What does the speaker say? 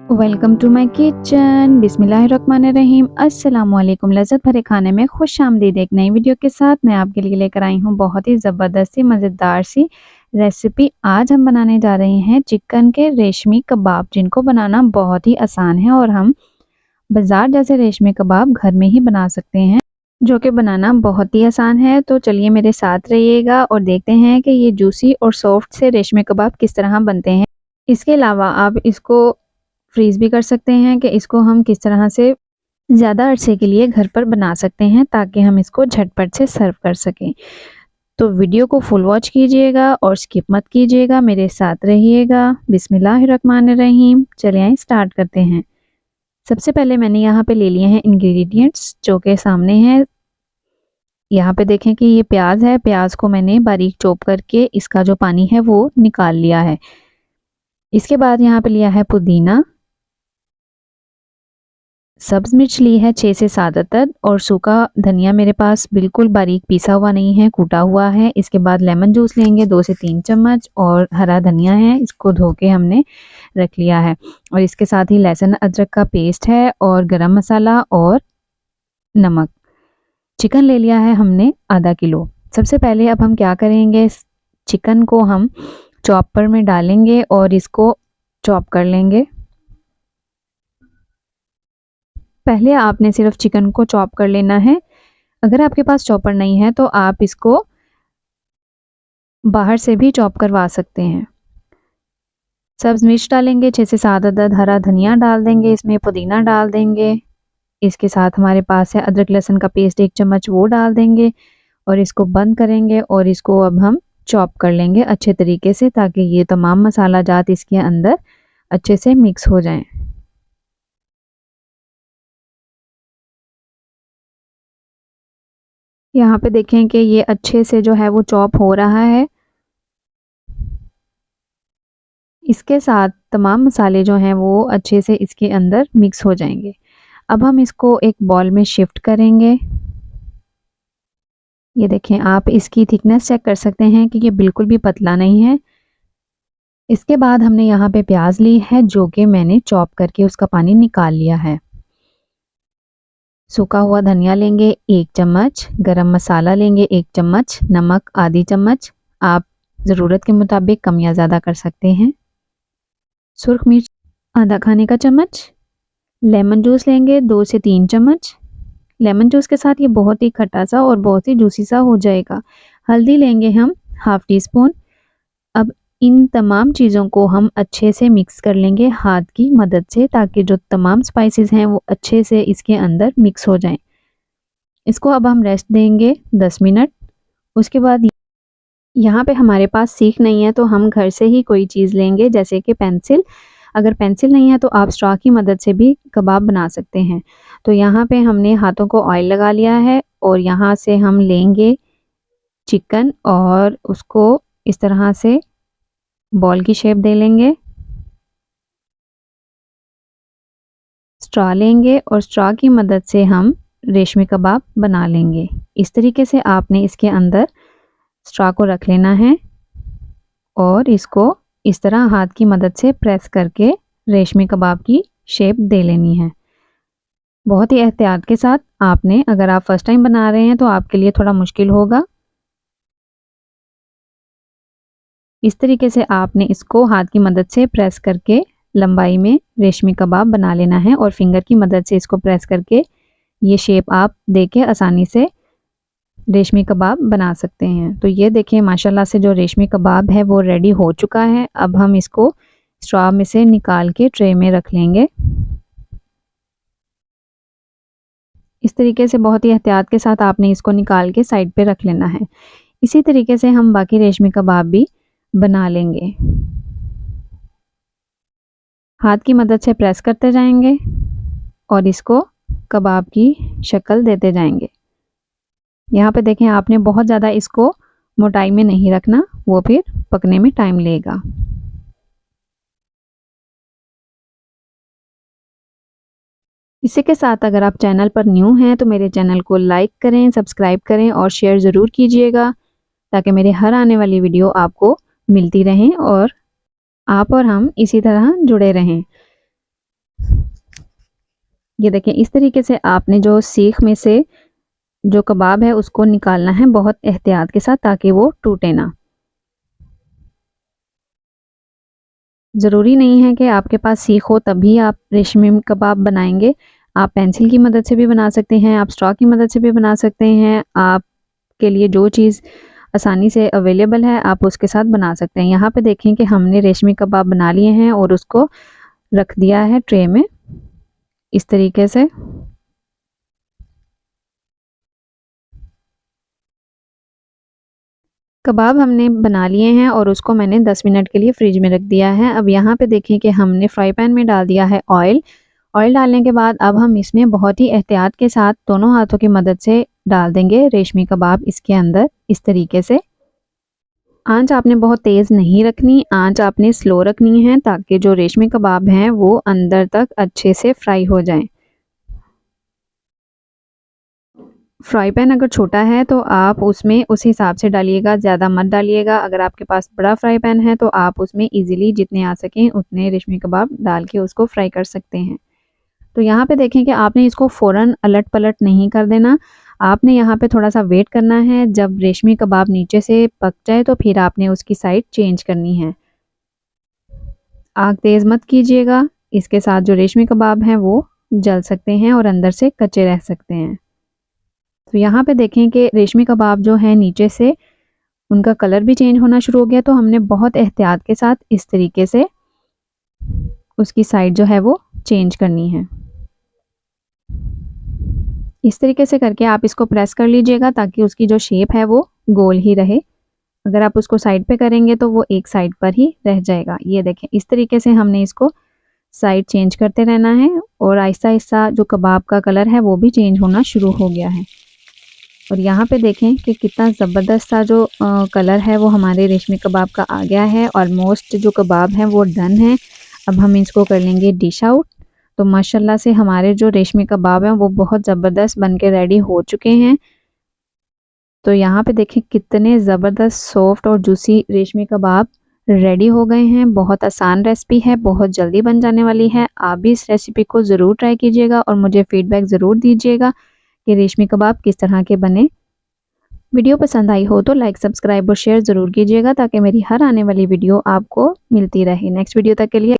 Welcome to my kitchen. बिस्मिल्लाहिर्रहमानिर्रहीम। अस्सलामुअलैकुम। लज़्ज़त भरे खाने में खुश आमदीद। एक नई वीडियो के साथ मैं आपके लिए लेकर आई हूँ बहुत ही ज़बरदस्त सी मज़ेदार सी रेसिपी। आज हम बनाने जा रहे हैं चिकन के रेशमी कबाब, जिनको बनाना बहुत ही आसान है और हम बाज़ार जैसे रेशमी कबाब घर में ही बना सकते हैं, जो कि बनाना बहुत ही आसान है। तो चलिए मेरे साथ रहिएगा और देखते हैं कि ये जूसी और सॉफ्ट से रेशमी कबाब किस तरह बनते हैं। इसके अलावा आप इसको फ्रीज़ भी कर सकते हैं कि इसको हम किस तरह से ज़्यादा अरसे के लिए घर पर बना सकते हैं, ताकि हम इसको झटपट से सर्व कर सकें। तो वीडियो को फुल वॉच कीजिएगा और स्किप मत कीजिएगा, मेरे साथ रहिएगा। बिस्मिल्लाहिर्रहमानिर्रहीम। चलिए आइए स्टार्ट करते हैं। सबसे पहले मैंने यहाँ पे ले लिए हैं इंग्रेडिएंट्स, जो कि सामने हैं। यहाँ पे देखें कि ये प्याज है। प्याज को मैंने बारीक चॉप करके इसका जो पानी है वो निकाल लिया है। इसके बाद यहाँ पे लिया है पुदीना, सब्ज मिर्च ली है 6 से 7 अदद, और सूखा धनिया मेरे पास बिल्कुल बारीक पीसा हुआ नहीं है, कूटा हुआ है। इसके बाद लेमन जूस लेंगे 2 से 3 चम्मच, और हरा धनिया है, इसको धो के हमने रख लिया है। और इसके साथ ही लहसुन अदरक का पेस्ट है, और गरम मसाला और नमक। चिकन ले लिया है हमने आधा किलो। सबसे पहले अब हम क्या करेंगे, चिकन को हम चॉपर में डालेंगे और इसको चॉप कर लेंगे। पहले आपने सिर्फ चिकन को चॉप कर लेना है। अगर आपके पास चॉपर नहीं है तो आप इसको बाहर से भी चॉप करवा सकते हैं। सब्ज मिर्च डालेंगे 6 से 7 अदद, हरा धनिया डाल देंगे, इसमें पुदीना डाल देंगे। इसके साथ हमारे पास है अदरक लहसुन का पेस्ट 1 चम्मच, वो डाल देंगे और इसको बंद करेंगे। और इसको अब हम चॉप कर लेंगे अच्छे तरीके से, ताकि ये तमाम मसाला जात इसके अंदर अच्छे से मिक्स हो जाएं। यहाँ पे देखें कि ये अच्छे से जो है वो चॉप हो रहा है। इसके साथ तमाम मसाले जो हैं वो अच्छे से इसके अंदर मिक्स हो जाएंगे। अब हम इसको एक बॉल में शिफ्ट करेंगे। ये देखें, आप इसकी थिकनेस चेक कर सकते हैं कि ये बिल्कुल भी पतला नहीं है। इसके बाद हमने यहाँ पे प्याज ली है, जो कि मैंने चॉप करके उसका पानी निकाल लिया है। सूखा हुआ धनिया लेंगे 1 चम्मच, गरम मसाला लेंगे 1 चम्मच, नमक आधी चम्मच, आप ज़रूरत के मुताबिक कम या ज़्यादा कर सकते हैं। सुर्ख मिर्च आधा खाने का चम्मच। लेमन जूस लेंगे 2 से 3 चम्मच। लेमन जूस के साथ ये बहुत ही खट्टा सा और बहुत ही जूसी सा हो जाएगा। हल्दी लेंगे हम हाफ टी स्पून। अब इन तमाम चीज़ों को हम अच्छे से मिक्स कर लेंगे हाथ की मदद से, ताकि जो तमाम स्पाइसेस हैं वो अच्छे से इसके अंदर मिक्स हो जाएं। इसको अब हम रेस्ट देंगे 10 मिनट। उसके बाद यहाँ पे हमारे पास सीख नहीं है, तो हम घर से ही कोई चीज़ लेंगे, जैसे कि पेंसिल। अगर पेंसिल नहीं है तो आप स्ट्रॉ की मदद से भी कबाब बना सकते हैं। तो यहाँ पे हमने हाथों को ऑयल लगा लिया है, और यहाँ से हम लेंगे चिकन और उसको इस तरह से बॉल की शेप दे लेंगे। स्ट्रॉ लेंगे और स्ट्रॉ की मदद से हम रेशमी कबाब बना लेंगे। इस तरीके से आपने इसके अंदर स्ट्रॉ को रख लेना है और इसको इस तरह हाथ की मदद से प्रेस करके रेशमी कबाब की शेप दे लेनी है। बहुत ही एहतियात के साथ आपने, अगर आप फर्स्ट टाइम बना रहे हैं तो आपके लिए थोड़ा मुश्किल होगा। इस तरीके से आपने इसको हाथ की मदद से प्रेस करके लंबाई में रेशमी कबाब बना लेना है, और फिंगर की मदद से इसको प्रेस करके ये शेप आप देके आसानी से रेशमी कबाब बना सकते हैं। तो ये देखें, माशाल्लाह से जो रेशमी कबाब है वो रेडी हो चुका है। अब हम इसको स्ट्रॉ में से निकाल के ट्रे में रख लेंगे। इस तरीके से बहुत ही एहतियात के साथ आपने इसको निकाल के साइड पे रख लेना है। इसी तरीके से हम बाकी रेशमी कबाब भी बना लेंगे। हाथ की मदद से प्रेस करते जाएंगे और इसको कबाब की शक्ल देते जाएंगे। यहाँ पे देखें, आपने बहुत ज़्यादा इसको मोटाई में नहीं रखना, वो फिर पकने में टाइम लेगा। इसी के साथ अगर आप चैनल पर न्यू हैं तो मेरे चैनल को लाइक करें, सब्सक्राइब करें और शेयर ज़रूर कीजिएगा, ताकि मेरे हर आने वाली वीडियो आपको मिलती रहें और आप और हम इसी तरह जुड़े रहें। ये देखिए इस तरीके से आपने जो सीख में से जो कबाब है उसको निकालना है बहुत एहतियात के साथ, ताकि वो टूटे ना। ज़रूरी नहीं है कि आपके पास सीख हो तभी आप रेशमी कबाब बनाएंगे। आप पेंसिल की मदद से भी बना सकते हैं, आप स्ट्रॉ की मदद से भी बना सकते हैं। आपके लिए जो चीज़ आसानी से अवेलेबल है आप उसके साथ बना सकते हैं। यहाँ पे देखें कि हमने रेशमी कबाब बना लिए हैं और उसको रख दिया है ट्रे में इस तरीके से। कबाब हमने बना लिए हैं और उसको मैंने 10 मिनट के लिए फ्रिज में रख दिया है। अब यहाँ पे देखें कि हमने फ्राई पैन में डाल दिया है ऑयल। ऑयल डालने के बाद अब हम इसमें बहुत ही एहतियात के साथ दोनों हाथों की मदद से डाल देंगे रेशमी कबाब इसके अंदर इस तरीके से। आंच आपने बहुत तेज़ नहीं रखनी, आंच आपने स्लो रखनी है, ताकि जो रेशमी कबाब हैं वो अंदर तक अच्छे से फ्राई हो जाएं। फ्राई पैन अगर छोटा है तो आप उसमें उस हिसाब से डालिएगा, ज़्यादा मत डालिएगा। अगर आपके पास बड़ा फ्राई पैन है तो आप उसमें इजीली जितने आ सकें उतने रेशमी कबाब डाल के उसको फ्राई कर सकते हैं। तो यहाँ पे देखें कि आपने इसको फ़ौरन अलट-पलट नहीं कर देना। आपने यहाँ पे थोड़ा-सा वेट करना है, जब रेशमी कबाब नीचे से पक जाए तो फिर आपने उसकी साइड चेंज करनी है। आग तेज़ मत कीजिएगा, इसके साथ जो रेशमी कबाब हैं वो जल सकते हैं और अंदर से कच्चे रह सकते हैं। तो यहाँ पे देखें कि रेशमी कबाब जो हैं नीचे से उनका कलर भी चेंज होना शुरू हो गया, तो हमने बहुत एहतियात के साथ इस तरीके से उसकी साइड जो है वो चेंज करनी है। इस तरीके से करके आप इसको प्रेस कर लीजिएगा ताकि उसकी जो शेप है वो गोल ही रहे। अगर आप उसको साइड पे करेंगे तो वो एक साइड पर ही रह जाएगा। ये देखें इस तरीके से हमने इसको साइड चेंज करते रहना है और आहिस्ता-आहिस्ता जो कबाब का कलर है वो भी चेंज होना शुरू हो गया है। और यहाँ पे देखें कि कितना ज़बरदस्त सा जो कलर है वो हमारे रेशमी कबाब का आ गया है। ऑलमोस्ट जो कबाब हैं वो डन है। अब हम इसको कर लेंगे डिश आउट। तो माशाल्लाह से हमारे जो रेशमी कबाब हैं वो बहुत ज़बरदस्त बन के रेडी हो चुके हैं। तो यहाँ पे देखें कितने ज़बरदस्त सॉफ्ट और जूसी रेशमी कबाब रेडी हो गए हैं। बहुत आसान रेसिपी है, बहुत जल्दी बन जाने वाली है। आप भी इस रेसिपी को ज़रूर ट्राई कीजिएगा और मुझे फ़ीडबैक ज़रूर दीजिएगा कि रेशमी कबाब किस तरह के बने। वीडियो पसंद आई हो तो लाइक, सब्सक्राइब और शेयर ज़रूर कीजिएगा ताकि मेरी हर आने वाली वीडियो आपको मिलती रहे। नेक्स्ट वीडियो तक के लिए